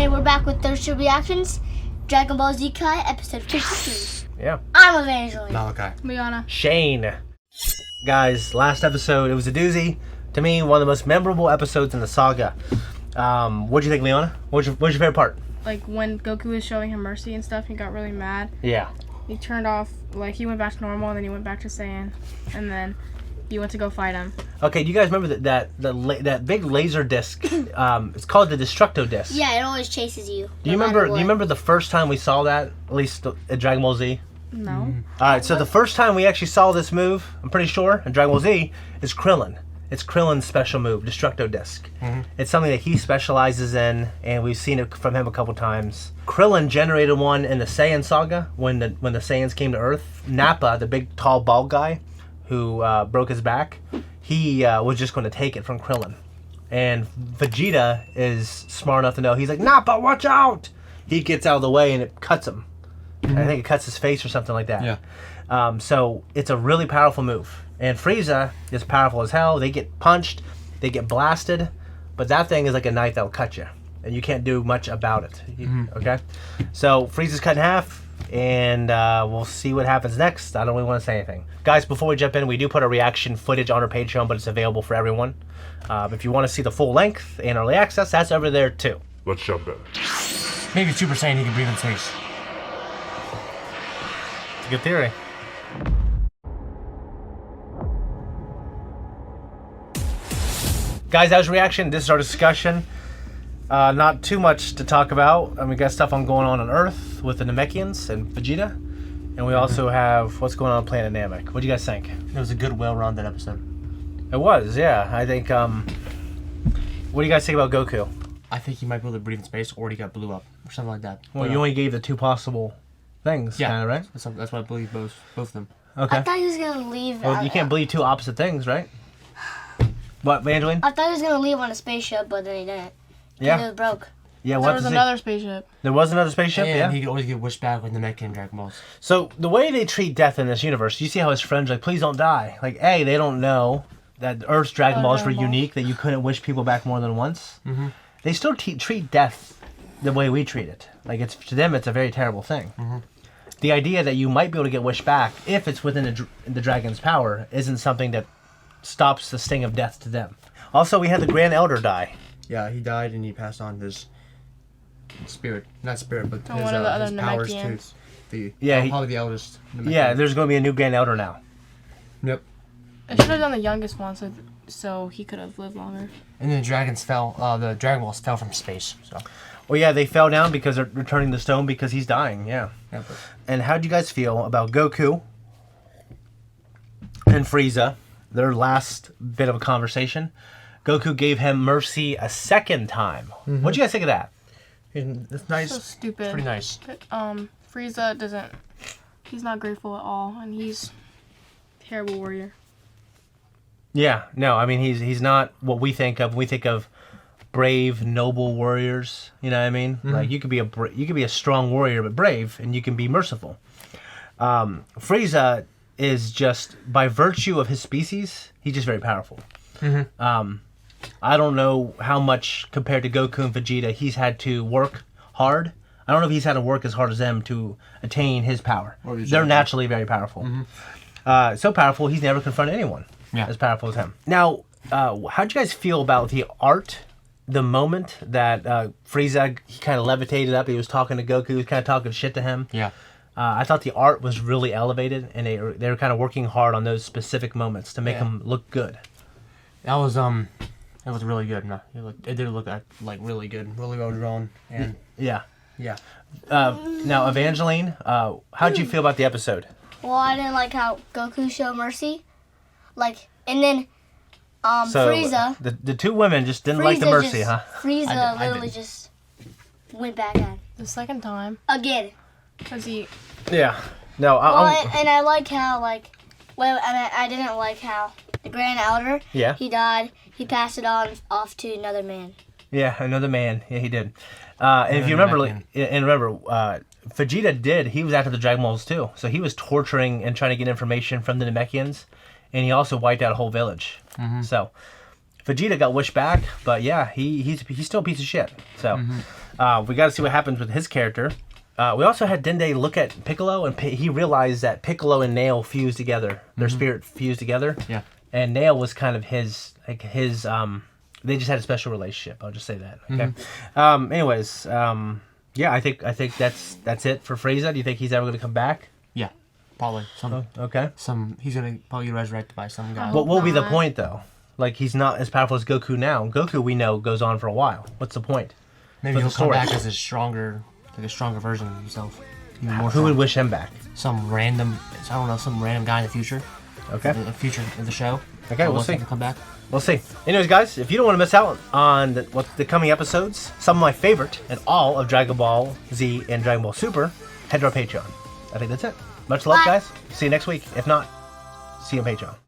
Hey, we're back with ThirdStreet Reactions, Dragon Ball Z Kai, episode 53. Yeah. I'm Evangeline. Malachi. Marietta. Shane. Guys, last episode, it was a doozy. To me, one of the most memorable episodes in the saga. What'd you think, Leona? What's your favorite part? Like when Goku was showing him mercy and stuff, he got really mad. Yeah. He turned off, like he went back to normal, and then he went back to Saiyan, and then he went to go fight him. Okay, do you guys remember that big laser disc? It's called the Destructo disc. Yeah, it always chases you. Do you remember the first time we saw that? At least at Dragon Ball Z. No. All right, so the first time we actually saw this move, I'm pretty sure, in Dragon Ball Z, is Krillin. It's Krillin's special move, Destructo Disc. It's something that he specializes in, and we've seen it from him a couple times. Krillin generated one in the Saiyan saga when the Saiyans came to Earth. Nappa, the big, tall, bald guy who broke his back, he was just going to take it from Krillin. And Vegeta is smart enough to know. He's like, Nappa, watch out! He gets out of the way, and it cuts him. I think it cuts his face or something like that. Yeah. So it's a really powerful move. And Frieza is powerful as hell. They get punched, they get blasted, but that thing is like a knife that'll cut you, and you can't do much about it. Okay? So Frieza's cut in half, and we'll see what happens next. I don't really want to say anything. Guys, before we jump in, we do put a reaction footage on our Patreon, but it's available for everyone. If you want to see the full length and early access, that's over there too. Let's jump in. Maybe Super Saiyan he can breathe in space. It's a good theory. Guys, that was reaction. This is our discussion. Not too much to talk about. We got stuff going on Earth with the Namekians and Vegeta. And we also have what's going on Planet Namek. What do you guys think? It was a good, well-rounded episode. It was, yeah. I think, what do you guys think about Goku? I think he might be able to breathe in space, or he got blew up, or something like that. Well, you only gave the two possible things, yeah, kind of, right? That's what I believe, both of them. Okay. I thought he was going to leave. Well, you can't believe two opposite things, right? What, Evangeline? I thought he was going to leave on a spaceship, but then he didn't. Yeah. It was broke. Yeah, There was another spaceship. There was another spaceship, And yeah. he could always get wished back with Namek and Dragon Balls. So the way they treat death in this universe, you see how his friends are like, please don't die. Like, A, they don't know that Earth's Dragon Balls were unique, that you couldn't wish people back more than once. They still treat death the way we treat it. Like, to them, it's a very terrible thing. The idea that you might be able to get wished back, if it's within the dragon's power, isn't something that stops the sting of death to them. Also, we had the Grand Elder die. Yeah, he died and he passed on his spirit. Not spirit, but To his, one of the other his powers to Namekians. probably the eldest Namekian. Yeah, there's going to be a new Grand Elder now. Yep. I should have done the youngest one so he could have lived longer. And then the dragons fell, the Dragon Balls fell from space, so. Well, yeah, they fell down because they're returning the stone because he's dying, yeah. Yeah, And how do you guys feel about Goku and Frieza, their last bit of a conversation? Goku gave him mercy a second time. What'd you guys think of that? it's nice. So stupid. Pretty nice. Frieza he's not grateful at all, and he's a terrible warrior. Yeah, no, I mean, he's not what we think of. We think of brave, noble warriors. You know what I mean? Like, you could be a strong warrior, but brave, and you can be merciful. Frieza is just, by virtue of his species, he's just very powerful. I don't know how much, compared to Goku and Vegeta, he's had to work hard. I don't know if he's had to work as hard as them to attain his power. They're naturally very powerful. So powerful, he's never confronted anyone as powerful as him. Now, how'd you guys feel about the art, the moment that Frieza, he kind of levitated up, he was talking to Goku, he was kind of talking shit to him? Yeah. I thought the art was really elevated, and they were kind of working hard on those specific moments to make him look good. That was really good. No, it did look like really good, really well drawn, and Yeah. yeah. Now, Evangeline, how'd you feel about the episode? Well, I didn't like how Goku showed mercy. And then So Frieza. the two women just didn't like the mercy, huh? Frieza literally just went back at him. The second time, Again. because he Yeah. No, And I like how, I didn't like how the Grand Elder, Yeah. he died, he passed it on off to another man. Yeah, another man. Yeah, he did. And if you remember, Vegeta he was after the Dragon Balls too. So he was torturing and trying to get information from the Namekians, and he also wiped out a whole village. So Vegeta got wished back, but yeah, he's still a piece of shit. So we got to see what happens with his character. We also had Dende look at Piccolo, and he realized that Piccolo and Nail fused together. Their spirit fused together. Yeah. And Nail was kind of his they just had a special relationship. I'll just say that. Okay. Anyways, yeah, I think that's it for Frieza. Do you think he's ever going to come back? Yeah, probably. Okay. He's gonna probably get resurrected by some guy. What will be the point though? Like, he's not as powerful as Goku now. Goku, we know, goes on for a while. What's the point? Maybe he'll come back as a stronger version of himself. Who would wish him back? Some random guy in the future. Okay. The future of the show. Okay, we'll see. Come back. We'll see. Anyways, guys, if you don't want to miss out on the coming episodes, some of my favorite and all of Dragon Ball Z and Dragon Ball Super, head to our Patreon. I think that's it. Much love, Bye. guys. See you next week. If not, see you on Patreon.